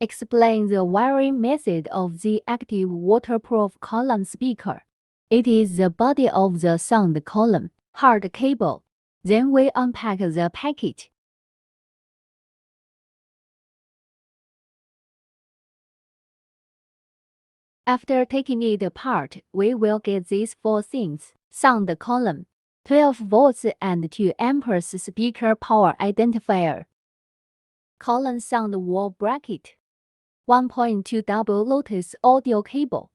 Explain the wiring method of the active waterproof column speaker. It is the body of the sound column, hard cable. Then we unpack the package. After taking it apart, we will get these four things: sound column, 12 volts and 2 amperes speaker power identifier, column sound wall bracket, 1.2 double lotus audio cable.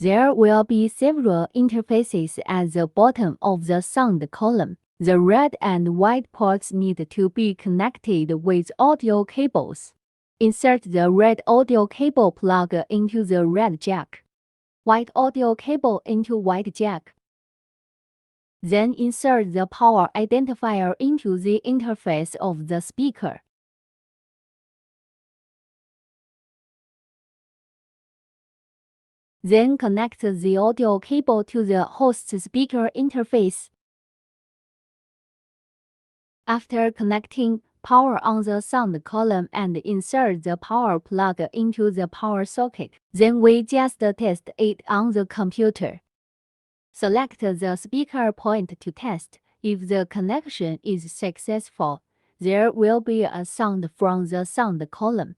There will be several interfaces at the bottom of the sound column. The red and white ports need to be connected with audio cables. Insert the red audio cable plug into the red jack. White audio cable into white jack. Then insert the power identifier into the interface of the speaker. Then connect the audio cable to the host speaker interface. After connecting, power on the sound column and insert the power plug into the power socket. Then we just test it on the computer. Select the speaker point to test. If the connection is successful, there will be a sound from the sound column.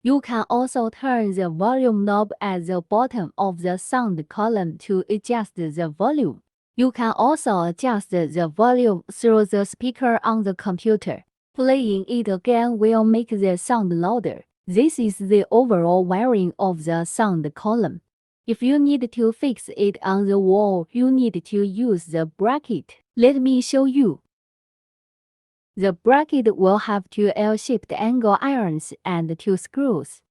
You can also turn the volume knob at the bottom of the sound column to adjust the volume. You can also adjust the volume through the speaker on the computer. Playing it again will make the sound louder. This is the overall wiring of the sound column. If you need to fix it on the wall, you need to use the bracket. Let me show you. The bracket will have two L-shaped angle irons and two screws,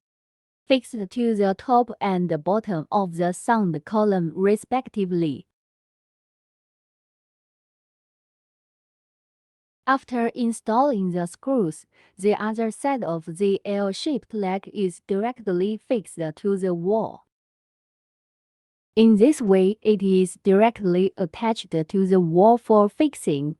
fixed to the top and bottom of the sound column respectively. After installing the screws, the other side of the L-shaped leg is directly fixed to the wall. In this way, it is directly attached to the wall for fixing.